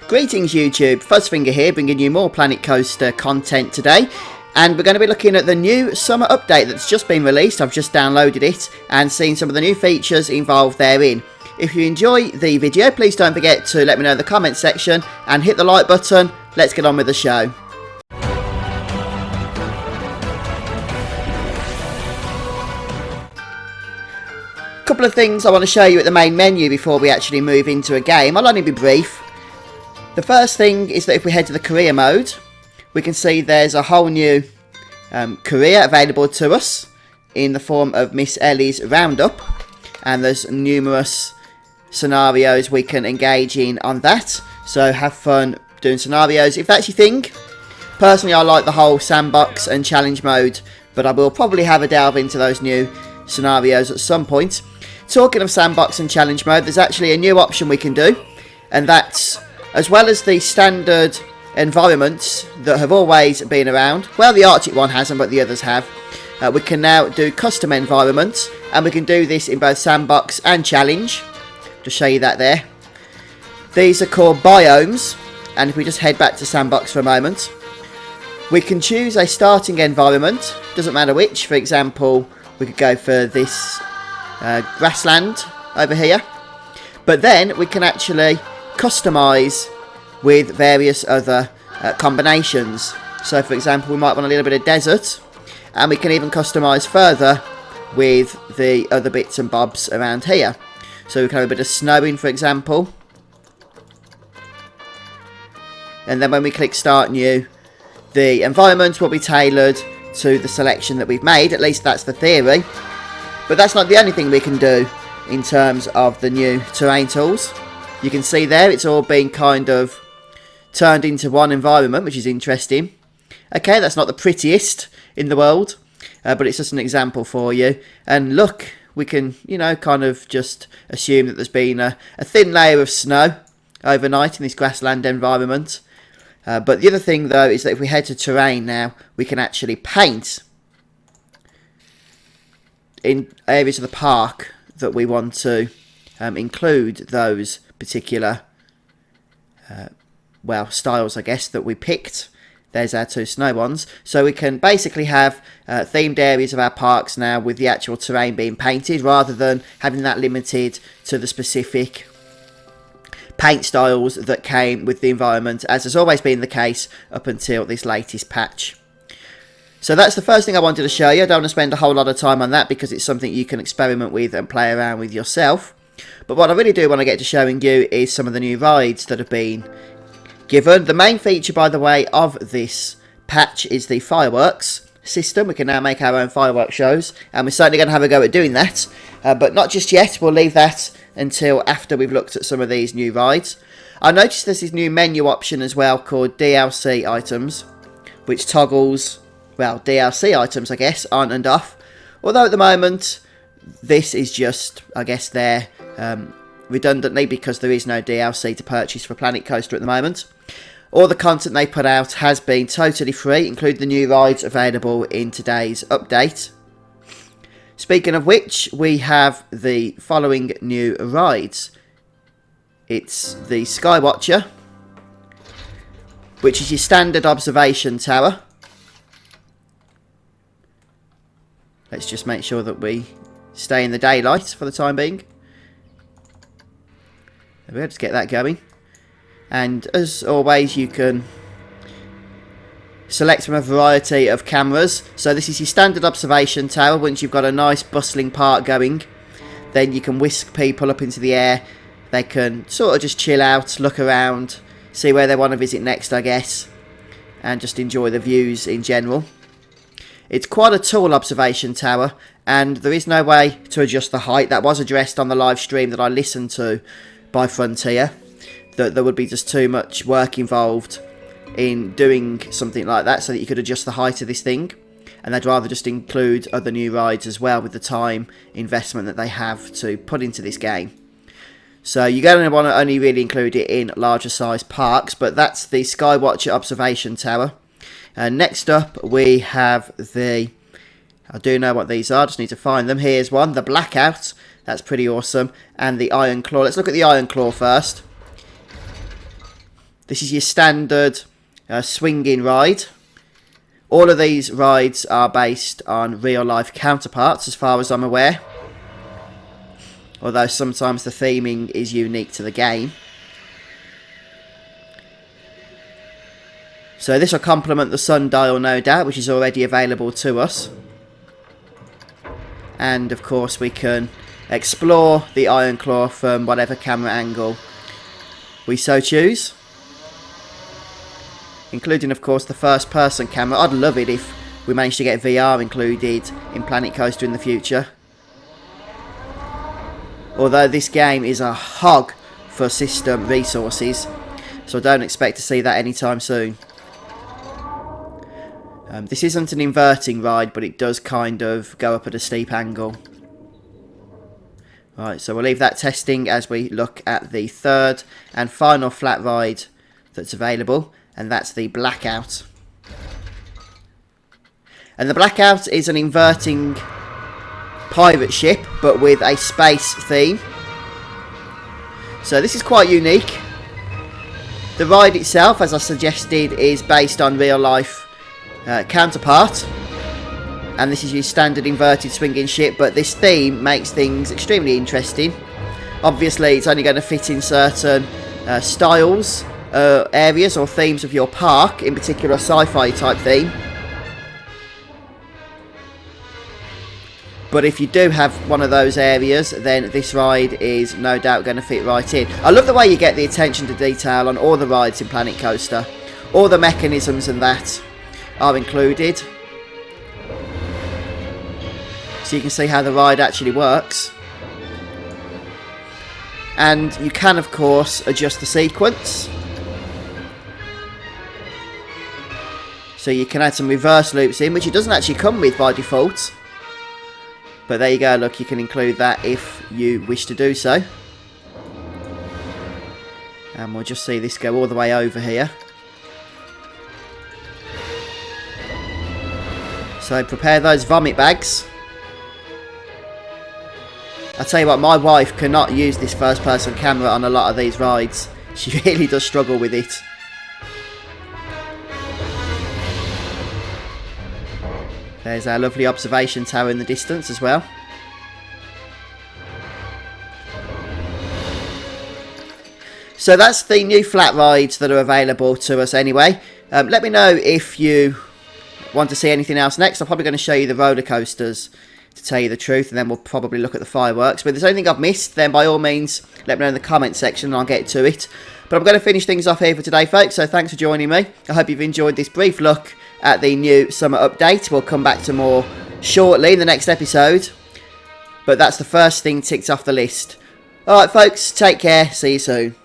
Greetings YouTube, Fuzzfinger here, bringing you more Planet Coaster content today. And we're going to be looking at the new summer update that's just been released. I've just downloaded it and seen some of the new features involved therein. If you enjoy the video, please don't forget to let me know in the comments section and hit the like button. Let's get on with the show. Couple of things I want to show you at the main menu before we actually move into a game. I'll only be brief. The first thing is that if we head to the career mode, we can see there's a whole new career available to us in the form of Miss Ellie's Roundup, and there's numerous scenarios we can engage in on that, so have fun doing scenarios if that's your thing. Personally, I like the whole sandbox and challenge mode, but I will probably have a delve into those new scenarios at some point. Talking of sandbox and challenge mode, there's actually a new option we can do, and that's, as well as the standard environments that have always been around, well, the Arctic one hasn't, but the others have, we can now do custom environments, and we can do this in both sandbox and challenge. Just show you that there. These are called biomes, and if we just head back to sandbox for a moment, we can choose a starting environment, doesn't matter which. For example, we could go for this grassland over here, but then we can actually customize with various other combinations. So for example, we might want a little bit of desert, and we can even customize further with the other bits and bobs around here. So we can have a bit of snowing, for example, and then when we click start new, the environment will be tailored to the selection that we've made. At least that's the theory. But that's not the only thing we can do in terms of the new terrain tools. You can see there it's all been kind of turned into one environment, which is interesting. Okay, that's not the prettiest in the world, but it's just an example for you. And look, we can, you know, kind of just assume that there's been a thin layer of snow overnight in this grassland environment. But the other thing though is that if we head to terrain now, we can actually paint in areas of the park that we want to include those particular well, styles, I guess, that we picked. There's our two snow ones. So we can basically have themed areas of our parks now with the actual terrain being painted, rather than having that limited to the specific paint styles that came with the environment, as has always been the case up until this latest patch. So that's the first thing I wanted to show you. I don't want to spend a whole lot of time on that because it's something you can experiment with and play around with yourself. But what I really do want to get to showing you is some of the new rides that have been given. The main feature, by the way, of this patch is the fireworks system. We can now make our own fireworks shows, and we're certainly going to have a go at doing that. But not just yet. We'll leave that until after we've looked at some of these new rides. I noticed there's this new menu option as well called DLC items, which toggles, well, DLC items, I guess, on and off. Although at the moment, this is just, I guess, there redundantly because there is no DLC to purchase for Planet Coaster at the moment. All the content they put out has been totally free, including the new rides available in today's update. Speaking of which, we have the following new rides. It's the Skywatcher, which is your standard observation tower. Let's just make sure that we stay in the daylight for the time being. There we go, just get that going. And as always, you can select from a variety of cameras. So this is your standard observation tower. Once you've got a nice bustling park going, then you can whisk people up into the air. They can sort of just chill out, look around, see where they want to visit next, I guess, and just enjoy the views in general. It's quite a tall observation tower, and there is no way to adjust the height. That was addressed on the live stream that I listened to by Frontier, that there would be just too much work involved in doing something like that so that you could adjust the height of this thing, and they'd rather just include other new rides as well with the time investment that they have to put into this game. So you're going to want to only really include it in larger size parks, but that's the Skywatcher observation tower. Next up we have the, I do know what these are, just need to find them. Here's one, the Blackout. That's pretty awesome. And the Iron Claw. Let's look at the Iron Claw first. This is your standard swinging ride. All of these rides are based on real life counterparts as far as I'm aware. Although sometimes the theming is unique to the game. So this will complement the sundial, no doubt, which is already available to us. And of course we can explore the Iron Claw from whatever camera angle we so choose. Including of course the first person camera. I'd love it if we managed to get VR included in Planet Coaster in the future. Although this game is a hog for system resources, so I don't expect to see that anytime soon. This isn't an inverting ride, but it does kind of go up at a steep angle. Right, so we'll leave that testing as we look at the third and final flat ride that's available, and that's the Blackout. And the Blackout is an inverting pirate ship, but with a space theme. So this is quite unique. The ride itself, as I suggested, is based on real life counterpart, and this is your standard inverted swinging ship, but this theme makes things extremely interesting. Obviously it's only going to fit in certain styles, areas or themes of your park, in particular a sci-fi type theme. But if you do have one of those areas, then this ride is no doubt going to fit right in. I love the way you get the attention to detail on all the rides in Planet Coaster. All the mechanisms and that are included. So you can see how the ride actually works. And you can of course adjust the sequence. So you can add some reverse loops in, which it doesn't actually come with by default. But there you go, look, you can include that if you wish to do so. And we'll just see this go all the way over here. So prepare those vomit bags. I tell you what, my wife cannot use this first person camera on a lot of these rides. She really does struggle with it. There's our lovely observation tower in the distance as well. So that's the new flat rides that are available to us anyway. Let me know if you want to see anything else next. I'm probably going to show you the roller coasters, to tell you the truth, and then we'll probably look at the fireworks. But if there's anything I've missed, then by all means let me know in the comment section and I'll get to it. But I'm going to finish things off here for today, folks, so thanks for joining me. I hope you've enjoyed this brief look at the new summer update. We'll come back to more shortly in the next episode, but that's the first thing ticked off the list. Alright folks, take care, see you soon.